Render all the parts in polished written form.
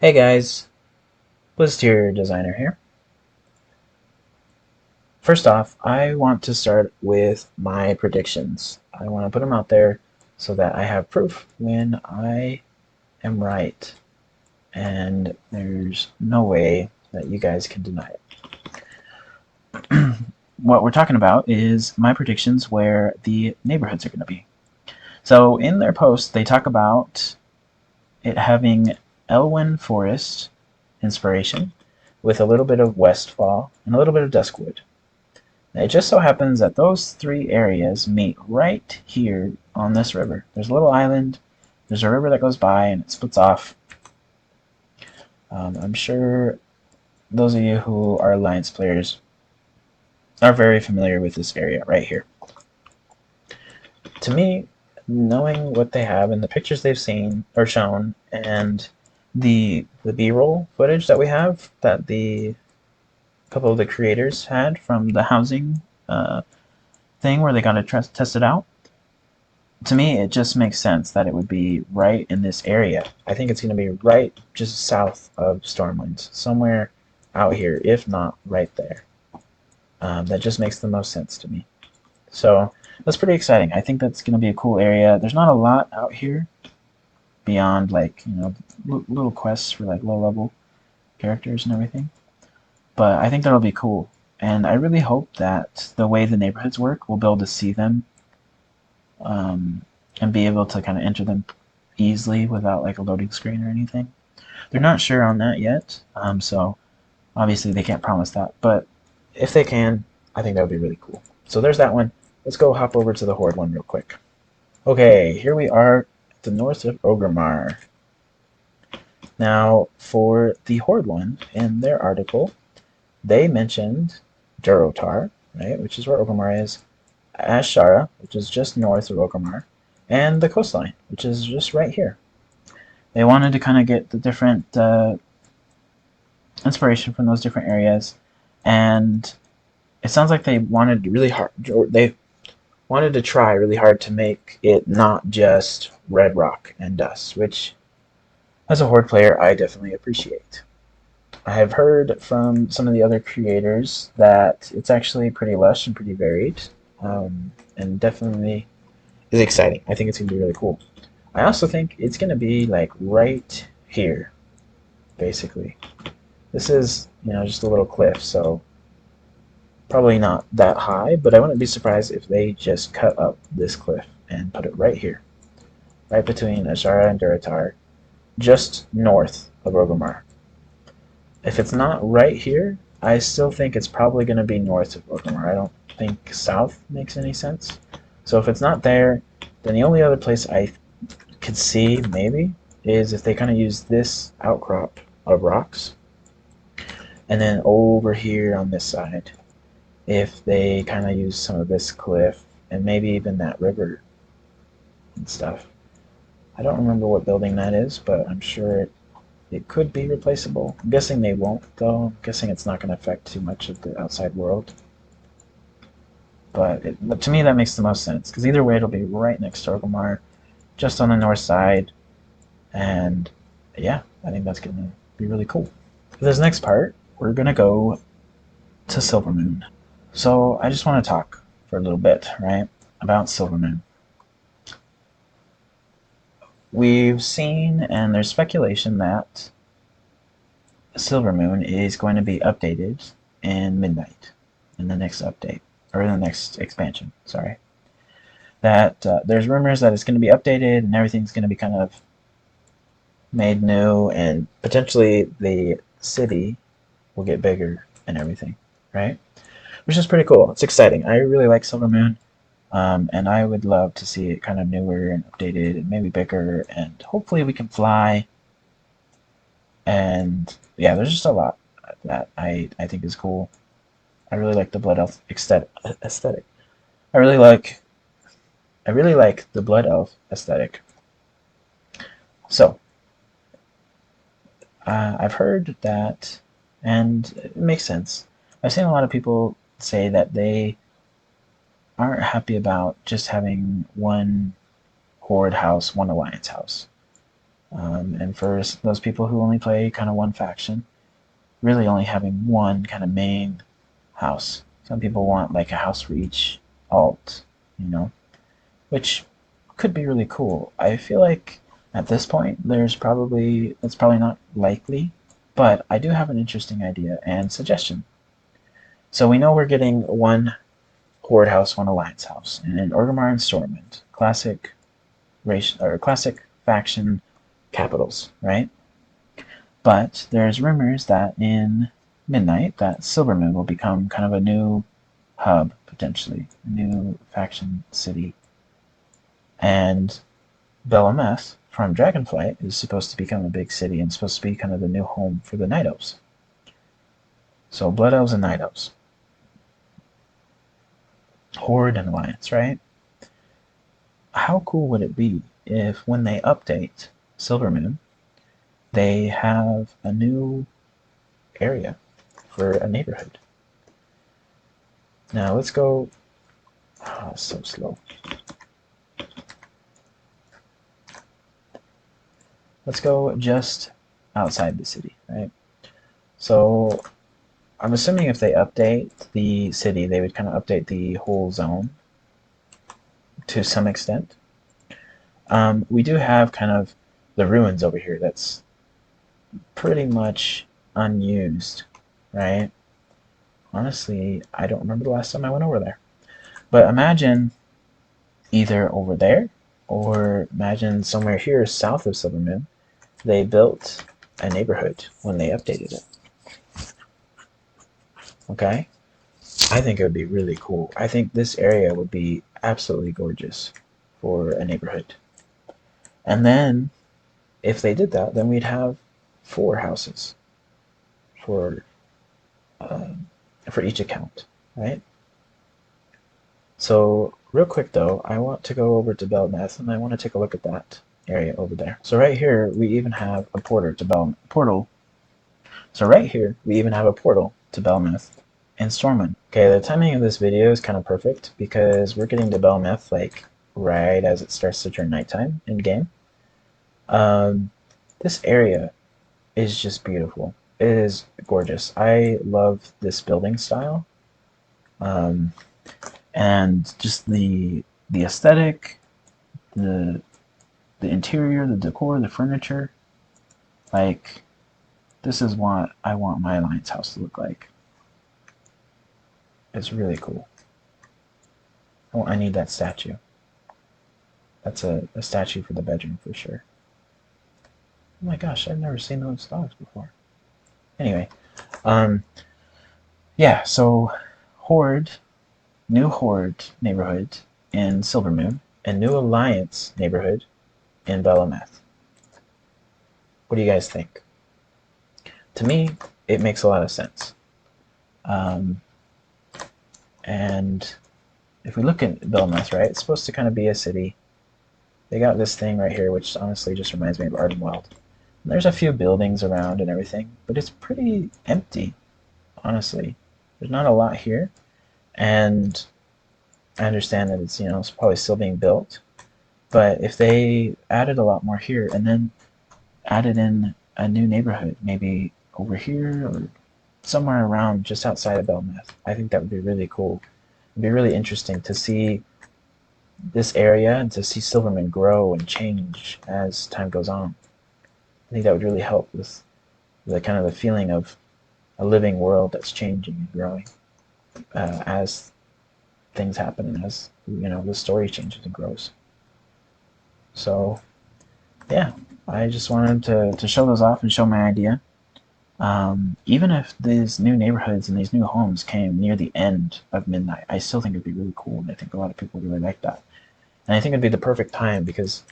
Hey guys, Blizztier Designer here. First off, I want to start with my predictions. I want to put them out there so that I have proof when I am right, and there's no way that you guys can deny it. What we're talking about is my predictions where the neighborhoods are going to be. So in their post, they talk about it having Elwyn Forest inspiration with a little bit of Westfall and a little bit of Duskwood. It just so happens that those three areas meet right here on this river. There's a little island, there's a river that goes by and it splits off. I'm sure those of you who are Alliance players are very familiar with this area right here. To me, knowing what they have and the pictures they've seen or shown and the B-roll footage that we have that the couple of the creators had from the housing thing where they got to test it out, to me, it just makes sense that it would be right in this area. I think it's going to be right just south of Stormwinds, somewhere out here, if not right there. That just makes the most sense to me. So that's pretty exciting. I think that's going to be a cool area. There's not a lot out here beyond like little quests for like low level characters and everything, but I think that'll be cool. And I really hope that the way the neighborhoods work, we'll be able to see them um, and be able to kind of enter them easily without like a loading screen or anything. They're not sure on that yet, so obviously they can't promise that. But if they can, I think that would be really cool. So there's that one. Let's go hop over to the Horde one real quick. Okay, here we are at the north of Orgrimmar. Now, for the Horde one, in their article, they mentioned Durotar, right, which is where Orgrimmar is, Ashara, which is just north of Orgrimmar, and the coastline, which is just right here. They wanted to kind of get the different inspiration from those different areas, and it sounds like they wanted really hard. They wanted to try really hard to make it not just red rock and dust, which, as a horde player, I definitely appreciate. I have heard from some of the other creators that it's actually pretty lush and pretty varied, and definitely is exciting. I think it's gonna be really cool. I also think it's gonna be like right here, basically. This is just a little cliff, so probably not that high, but I wouldn't be surprised if they just cut up this cliff and put it right here, right between Ashara and Durotar, just north of Orgrimmar. If it's not right here, I still think it's probably going to be north of Orgrimmar. I don't think south makes any sense. So if it's not there, then the only other place I could see maybe is if they kind of use this outcrop of rocks, and then over here on this side, if they kind of use some of this cliff and maybe even that river and stuff. I don't remember what building that is, but I'm sure it could be replaceable. I'm guessing they won't, though. I'm guessing it's not going to affect too much of the outside world. But to me, that makes the most sense, because either way, it'll be right next to Orgrimmar, just on the north side, and yeah, I think that's going to be really cool. For this next part, we're going to go to Silvermoon. So I just want to talk for a little bit, right, about Silvermoon. We've seen, and there's speculation that Silvermoon is going to be updated in Midnight, in the next update, or in the next expansion, sorry. That there's rumors that it's going to be updated and everything's going to be kind of made new, and potentially the city will get bigger and everything, right? Which is pretty cool. It's exciting. I really like Silvermoon. And I would love to see it kind of newer and updated and maybe bigger, and hopefully we can fly. And yeah, there's just a lot that I think is cool. I really like the Blood Elf aesthetic. I really like the Blood Elf aesthetic. So I've heard that, and it makes sense. I've seen a lot of people say that they aren't happy about just having one Horde house, one Alliance house. And for those people who only play kind of one faction, really only having one kind of main house. Some people want like a house for each alt, you know, which could be really cool. I feel like at this point it's probably not likely, but I do have an interesting idea and suggestion. So we know we're getting one Horde house, one Alliance house, and in Orgrimmar and Stormwind, classic race or classic faction capitals, right? But there's rumors that in Midnight that Silvermoon will become kind of a new hub, potentially, a new faction city. And Belemeth from Dragonflight is supposed to become a big city and supposed to be kind of the new home for the Night Elves. So Blood Elves and Night Elves. Horde and Alliance, right? How cool would it be if when they update Silvermoon, they have a new area for a neighborhood? Now let's go. Ah, so slow. Let's go just outside the city, right? So I'm assuming if they update the city, they would kind of update the whole zone to some extent. We do have kind of the ruins over here that's pretty much unused, right? Honestly, I don't remember the last time I went over there. But imagine either over there or imagine somewhere here south of Silvermoon, they built a neighborhood when they updated it. Okay? I think it would be really cool. I think this area would be absolutely gorgeous for a neighborhood. And then, if they did that, then we'd have 4 houses for uh, for each account, right? So, real quick though, I want to go over to Belemeth and I want to take a look at that area over there. So right here, we even have a portal. So right here, we even have a portal to Belemeth and Stormwind. Okay, the timing of this video is kind of perfect because we're getting to Belemeth like right as it starts to turn nighttime in game. This area is just beautiful. It is gorgeous. I love this building style, um, and just the aesthetic, the the interior, the decor, the furniture. Like this is what I want my Alliance house to look like. It's really cool. Oh, I need that statue. That's a statue for the bedroom for sure. Oh my gosh, I've never seen those dogs before. Anyway, um, yeah, so Horde, new Horde neighborhood in Silvermoon, and new Alliance neighborhood in Belemeth. What do you guys think? To me, it makes a lot of sense. Um, and if we look at Belemeth, right, it's supposed to kind of be a city. They got this thing right here, which honestly just reminds me of Ardenweld. And there's a few buildings around and everything, but it's pretty empty, honestly. There's not a lot here, and I understand that it's probably still being built. But if they added a lot more here and then added in a new neighborhood, maybe over here or somewhere around just outside of Belemeth, I think that would be really cool. It'd be really interesting to see this area and to see Silvermoon grow and change as time goes on. I think that would really help with the kind of the feeling of a living world that's changing and growing as things happen and as the story changes and grows. So yeah, I just wanted to show those off and show my idea. Even if these new neighborhoods and these new homes came near the end of Midnight, I still think it'd be really cool, and I think a lot of people would really like that. And I think it'd be the perfect time because,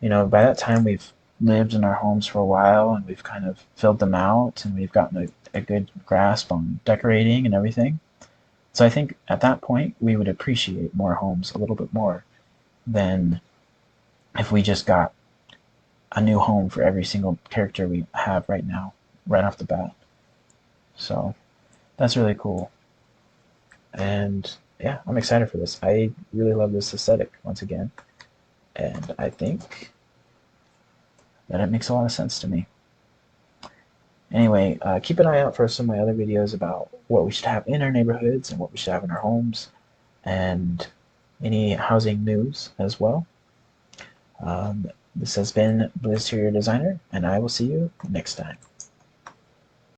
by that time we've lived in our homes for a while and we've kind of filled them out and we've gotten a good grasp on decorating and everything. So I think at that point we would appreciate more homes a little bit more than if we just got a new home for every single character we have right now, right off the bat. So that's really cool. And yeah, I'm excited for this. I really love this aesthetic once again. And I think That makes a lot of sense to me. Anyway, keep an eye out for some of my other videos about what we should have in our neighborhoods and what we should have in our homes, and any housing news as well. This has been Blizz, your designer, and I will see you next time.